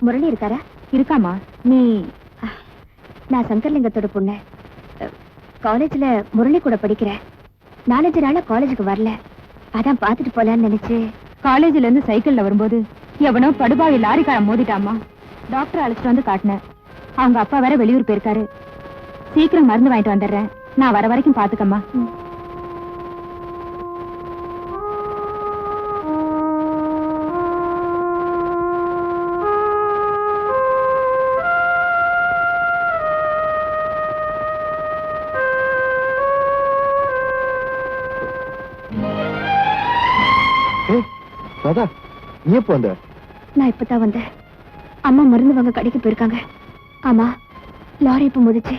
முரளி இருக்காரா? இருக்காமா. நீ? நான் சங்கர்லிங்கத்தோட பொண்ணு. காலேஜ்ல முரளி கூட படிக்கிறேன். 4-5 நாளா காலேஜுக்கு வரல. அதான் பாத்துட்டு போலான்னு நினைச்சு. காலேஜ்ல இருந்து சைக்கிள்ல வரும்போது எவனோ படுபாவி லாரிக்காரன் மோதிட்டாமா. டாக்டர் அழைச்சிட்டு வந்து காட்டினேன். அவங்க அப்பா வேற வெளியூர் போயிருக்காரு. சீக்கிரம் மருந்து வாங்கிட்டு வந்துடுறேன். நான் வர வரைக்கும் பாத்துக்கம்மா. ராதா, நீ எப்போ வந்த? நான் இப்பதான் வந்தேன். அம்மா மருந்து வாங்க கடைக்கு போயிருக்காங்க. ஆமா, லாரி இப்ப முதிச்சு.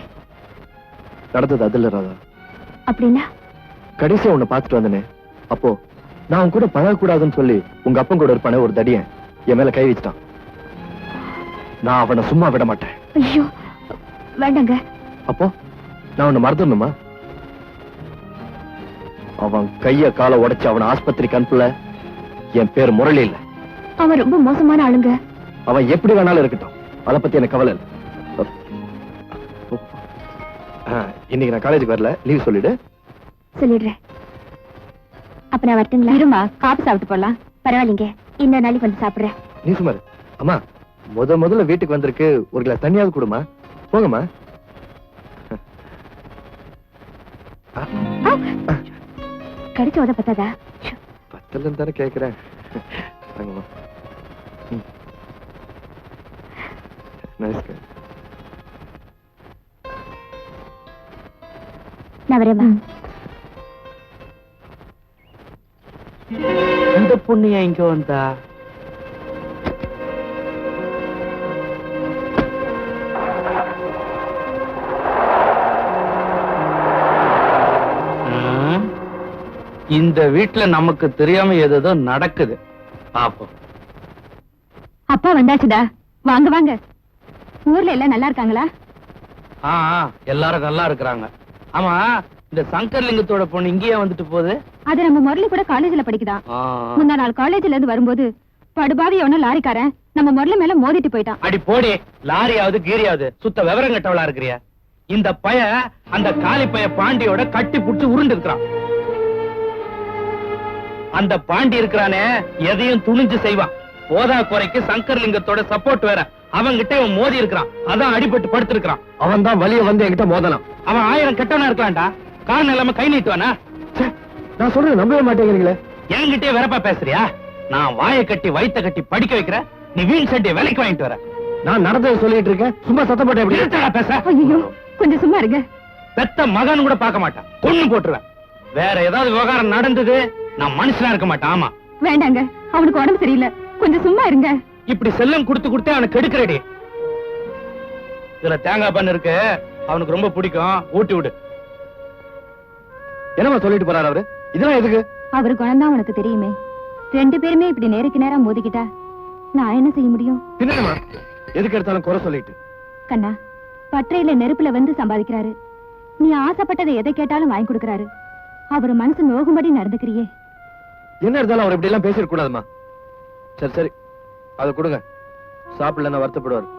நடந்தது அதுல ராதா. அப்படின்னா? கடைசியா உன்னை பாத்துட்டு வந்தனே, அப்போ நான் உன் கூட பழகக்கூடாதுன்னு சொல்லி உங்க அப்பன் கூட இருப்பானே ஒரு தடியன் என் மேல கை வச்சிட்டான். நான் அவனை சும்மா விட மாட்டேன். ஐயோ வேண்டாங்க. அப்போ நான் உன்னை மறந்துடணுமா? அவன் கைய காலை உடைச்சு அவன் ஆஸ்பத்திரிக்கு அனுப்பல. என் பேர் முரளி இல்ல. அவன் ரொம்ப மோசமான ஆளுங்க. அவன் எப்படி வேணாலும் இருக்கட்டும், அதை பத்தி எனக்கு கவலை இல்லை. இன்னைக்கு நான் காலேஜுக்கு வரல, லீவ் சொல்லிடு. சொல்லிடுறேன். அப்ப நான் வரட்டுங்களா? இருமா, காப்பி சாப்பிட்டு போலாம். பரவாயில்லைங்க, இன்னொரு நாளைக்கு வந்து சாப்பிடுறேன். நீ சுமாரு. அம்மா, முதல்ல வீட்டுக்கு வந்திருக்கு, ஒரு கிளாஸ் தண்ணியாவது கொடுமா. போங்கம்மா. கடிச்ச உத பத்தாதா? பத்தலன்னு தானே கேக்குறேன். வாங்கம்மா. நைஸ்ங்க. நான் வரேம்மா. இந்த பொண்ணு இங்க வந்தா? இந்த வீட்டுல நமக்கு தெரியாம ஏதோ நடக்குது. பாப்போம். அப்பா வந்தாச்சுடா. வாங்க வாங்க. ஊர்ல எல்லாம் நல்லா இருக்காங்களா? எல்லாரும் நல்லா இருக்கிறாங்க. ஆமா, இந்த சங்கர்லிங்கத்தோட பொண்ணு இங்கேயே வந்துட்டு போகுது. அது நம்ம முரளி கூட காலேஜ்ல படிக்குதான். முந்தா நாள் காலேஜ்ல இருந்து வரும்போது படுபாவி எவனோ லாரிக்காரன் நம்ம முரளி மேல மோதிட்டு போயிட்டான். அடி போடி, லாரியாவது கீரியாவது சுத்த விவரம் கட்டவளா இருக்கிறியா? இந்த பய அந்த காலி பைய பாண்டியோட கட்டி புடிச்சு உருண்டு இருக்கிறான். அந்த பாண்டி இருக்கிறானே, எதையும் துணிஞ்சு செய்வான். போதா குறைக்கு சங்கர்லிங்கத்தோட சப்போர்ட் வேற. அவன்கிட்ட இவன் மோதி இருக்கிறான். அதான் அடிபட்டு படுத்திருக்கிறான். அவன் தான் வலிய வந்து என்கிட்ட மோதலாம். அவன் 1000 கெட்டவனா இருக்கலாம்டா. காரணம் இல்லாம கை நீட்டுவானா? நான் சொல்றது நம்பவே மாட்டேங்கிறீங்களே. என்கிட்டயே வெறப்பா பேசுறியா? நான் வாயை கட்டி வயித்த கட்டி படிக்க வைக்கிறேன், நீ வீண் சட்டியை விலைக்கு வாங்கிட்டு வர. நான் நடந்ததை சொல்லிட்டு இருக்கேன், சும்மா சத்தப்பட்ட எப்படி பேச? ஐயோ கொஞ்சம் சும்மா இருங்க. பெத்த மகன் கூட பார்க்க மாட்டான், கொன்னு போட்டுருவேன். வேற ஏதாவது விவகாரம் நடந்தது, நான் மனுஷனா இருக்க மாட்டேன். ஆமா வேண்டாங்க, அவனுக்கு உடம்பு சரியில்லை, கொஞ்சம் சும்மா இருங்க. இப்படி செல்லம் கொடுத்து கொடுத்து அவனுக்கு கெடுக்கிறடி. இதுல தேங்காய் பண்ணு இருக்கு, அவனுக்கு ரொம்ப பிடிக்கும், ஊட்டி விடு. என்னமா சொல்லிட்டு போறாரு அவரு? இதெல்லாம் எதுக்கு? அவரு குணம்தான் உனக்கு தெரியுமே. 2 பேருமே இப்படி நேருக்கு நேரா மோதிக்கிட்டா நான் என்ன செய்ய முடியும்? என்னமா எதுக்கு எடுத்தாலும் குறை சொல்லிட்டு? கண்ணா, பற்றையில நெருப்புல வந்து சம்பாதிக்கிறாரு. நீ ஆசைப்பட்டதை எதை கேட்டாலும் வாங்கி கொடுக்கறாரு. அவர் மனசு நோகும்படி நடந்துக்கிறியே. என்ன இருந்தாலும் அவர் இப்படி எல்லாம் பேசிட கூடாதுமா. சரி சரி, அதை கொடுங்க. சாப்பிடலன்னா வருத்தப்படுவார்.